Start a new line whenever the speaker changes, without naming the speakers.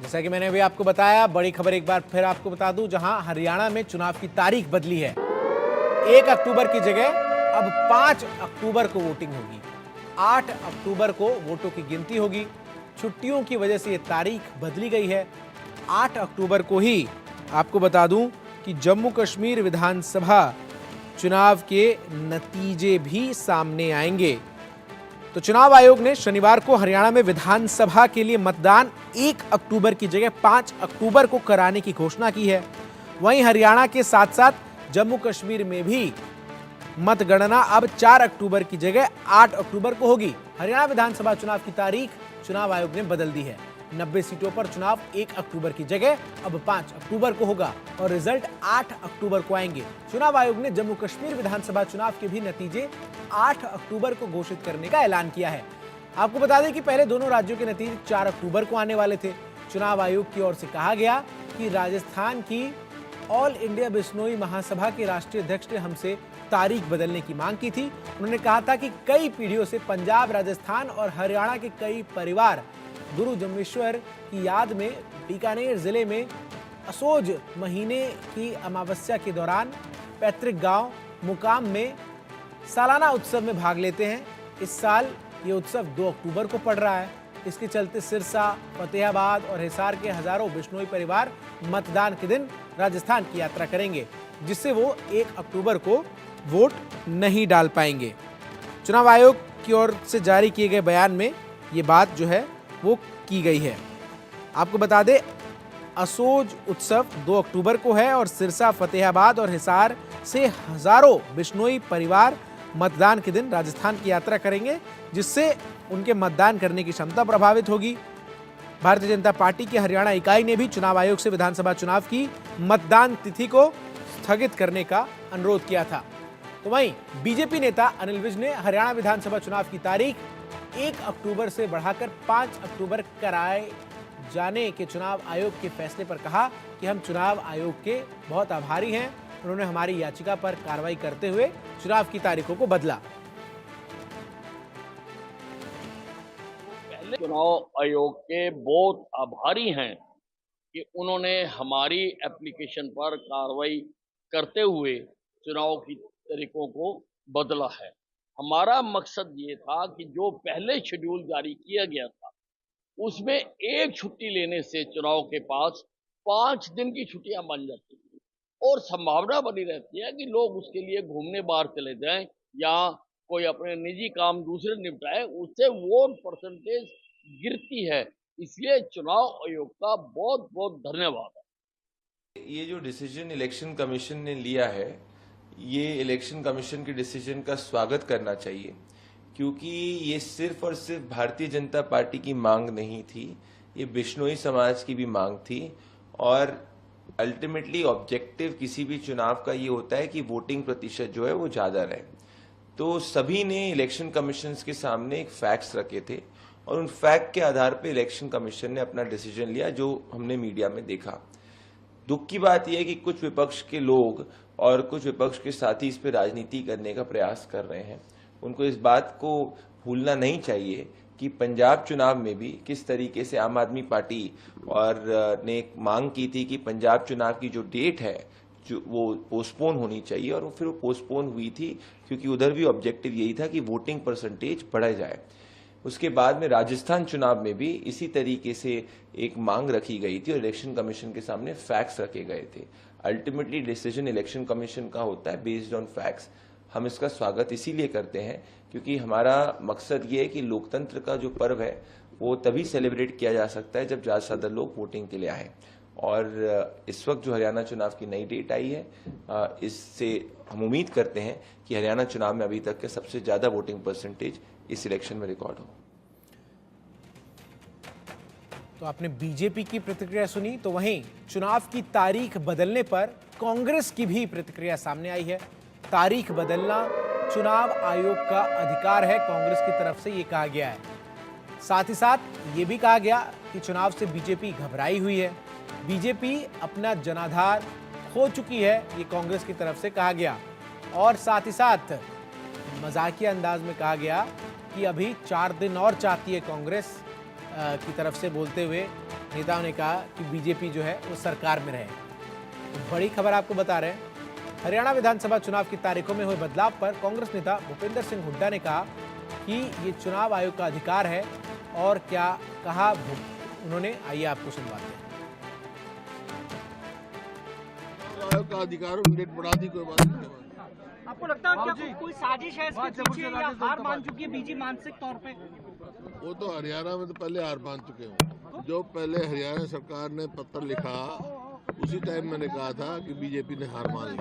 जैसा कि मैंने अभी आपको बताया, बड़ी खबर एक बार फिर आपको बता दूं, जहां हरियाणा में चुनाव की तारीख बदली है। 1 अक्टूबर की जगह अब 5 अक्टूबर को वोटिंग होगी। 8 अक्टूबर को वोटों की गिनती होगी। छुट्टियों की वजह से यह तारीख बदली गई है। 8 अक्टूबर को ही आपको बता दूं कि जम्मू कश्मीर विधानसभा चुनाव के नतीजे भी सामने आएंगे। तो चुनाव आयोग ने शनिवार को हरियाणा में विधानसभा के लिए मतदान 1 अक्टूबर की जगह 5 अक्टूबर को कराने की घोषणा की है। वहीं हरियाणा के साथ साथ जम्मू कश्मीर में भी मतगणना अब 4 अक्टूबर की जगह 8 अक्टूबर को होगी। हरियाणा विधानसभा चुनाव की तारीख चुनाव आयोग ने बदल दी है। 90 सीटों पर चुनाव 1 अक्टूबर की जगह अब 5 अक्टूबर को होगा और रिजल्ट 8 अक्टूबर को आएंगे। चुनाव आयोग ने जम्मू कश्मीर विधानसभा चुनाव के भी नतीजे 8 अक्टूबर को घोषित करने का ऐलान किया है। आपको बता दें कि पहले दोनों राज्यों के नतीजे 4 अक्टूबर को आने वाले थे। चुनाव आयोग की ओर से कहा गया कि राजस्थान की ऑल इंडिया बिश्नोई महासभा के राष्ट्रीय अध्यक्ष ने हमसे तारीख बदलने की मांग की थी। उन्होंने कहा था कि कई पीढ़ियों से पंजाब, राजस्थान और हरियाणा के कई परिवार गुरु जम्मेश्वर की याद में बीकानेर जिले में असोज महीने की अमावस्या के दौरान पैतृक गांव मुकाम में सालाना उत्सव में भाग लेते हैं। इस साल ये उत्सव 2 अक्टूबर को पड़ रहा है। इसके चलते सिरसा, फतेहाबाद और हिसार के हजारों बिश्नोई परिवार मतदान के दिन राजस्थान की यात्रा करेंगे, जिससे वो 1 अक्टूबर को वोट नहीं डाल पाएंगे। चुनाव आयोग की ओर से जारी किए गए बयान में ये बात जो है वो की गई है। आपको बता दें, असोज उत्सव 2 अक्टूबर को है और सिरसा, फतेहाबाद और हिसार से हजारों बिश्नोई परिवार मतदान के दिन राजस्थान की यात्रा करेंगे, जिससे उनके मतदान करने की क्षमता प्रभावित होगी। भारतीय जनता पार्टी की हरियाणा इकाई ने भी चुनाव आयोग से विधानसभा चुनाव की मतदान तिथि को स्थगित करने का अनुरोध किया था। तो वहीं बीजेपी नेता अनिल विज ने हरियाणा विधानसभा चुनाव की तारीख 1 अक्टूबर से बढ़ाकर 5 अक्टूबर कराए जाने के चुनाव आयोग के फैसले पर कहा कि हम चुनाव आयोग के बहुत आभारी हैं। उन्होंने हमारी याचिका पर कार्रवाई करते हुए चुनाव की तारीखों को बदला।
पहले चुनाव आयोग के बहुत आभारी हैं कि उन्होंने हमारी एप्लीकेशन पर कार्रवाई करते हुए चुनाव की तारीखों को बदला है। हमारा मकसद ये था कि जो पहले शेड्यूल जारी किया गया था, उसमें एक छुट्टी लेने से चुनाव के पास 5 दिन की छुट्टियां बन जाती थी और संभावना बनी रहती है कि लोग उसके लिए घूमने बाहर चले जाएं या कोई अपने निजी काम दूसरे निपटाए, उससे वोट परसेंटेज गिरती है। इसलिए चुनाव आयोग का बहुत बहुत धन्यवाद है।
ये जो डिसीजन इलेक्शन कमीशन ने लिया है, ये इलेक्शन कमीशन के डिसीजन का स्वागत करना चाहिए, क्योंकि ये सिर्फ और सिर्फ भारतीय जनता पार्टी की मांग नहीं थी, ये बिश्नोई समाज की भी मांग थी। और अल्टीमेटली ऑब्जेक्टिव किसी भी चुनाव का ये होता है कि वोटिंग प्रतिशत जो है वो ज्यादा रहे। तो सभी ने इलेक्शन कमीशन के सामने एक फैक्ट्स रखे थे और उन फैक्ट के आधार पर इलेक्शन कमीशन ने अपना डिसीजन लिया, जो हमने मीडिया में देखा। दुख की बात यह है कि कुछ विपक्ष के लोग और कुछ विपक्ष के साथी इस पर राजनीति करने का प्रयास कर रहे हैं। उनको इस बात को भूलना नहीं चाहिए कि पंजाब चुनाव में भी किस तरीके से आम आदमी पार्टी और ने एक मांग की थी कि पंजाब चुनाव की जो डेट है जो वो पोस्टपोन होनी चाहिए, और फिर वो पोस्टपोन हुई थी क्योंकि उधर भी ऑब्जेक्टिव यही था कि वोटिंग परसेंटेज बढ़ा जाए। उसके बाद में राजस्थान चुनाव में भी इसी तरीके से एक मांग रखी गई थी और इलेक्शन कमीशन के सामने फैक्ट्स रखे गए थे। अल्टीमेटली डिसीजन इलेक्शन कमीशन का होता है बेस्ड ऑन फैक्ट्स। हम इसका स्वागत इसीलिए करते हैं क्योंकि हमारा मकसद ये है कि लोकतंत्र का जो पर्व है वो तभी सेलिब्रेट किया जा सकता है जब ज़्यादा से ज़्यादा लोग वोटिंग के लिए आए। और इस वक्त जो हरियाणा चुनाव की नई डेट आई है, इससे हम उम्मीद करते हैं कि हरियाणा चुनाव में अभी तक के सबसे ज़्यादा वोटिंग परसेंटेज इस इलेक्शन में रिकॉर्ड हो।
तो आपने बीजेपी की प्रतिक्रिया सुनी, तो वहीं चुनाव की तारीख बदलने पर कांग्रेस की भी प्रतिक्रिया सामने आई है। तारीख बदलना चुनाव आयोग का अधिकार है, कांग्रेस की तरफ से यह कहा गया है। साथ ही साथ ये भी कहा गया कि चुनाव से बीजेपी घबराई हुई है, बीजेपी अपना जनाधार खो चुकी है, ये कांग्रेस की तरफ से कहा गया। और साथ ही साथ मजाकिया अंदाज में कहा गया कि अभी 4 दिन और चाहती है कांग्रेस की तरफ से बोलते हुए नेताओं ने कहा कि बीजेपी जो है वो सरकार में रहे। तो बड़ी खबर आपको बता रहे हैं, हरियाणा विधानसभा चुनाव की तारीखों में हुए बदलाव पर कांग्रेस नेता भूपेंद्र सिंह हुड्डा ने कहा कि ये चुनाव आयोग का अधिकार है। और क्या कहा उन्होंने, आइए आपको सुनवाते हैं।
आयोग का अधिकार डेट बढ़ा दी, कोई बात नहीं।
आपको लगता है क्या कोई साजिश है इसके पीछे या हार मान चुकी है बीजेपी मानसिक तौर पे?
वो तो हरियाणा में तो पहले हार मान चुके हैं। जो पहले हरियाणा सरकार ने पत्र लिखा उसी टाइम मैंने कहा था कि बीजेपी ने हार मान ली।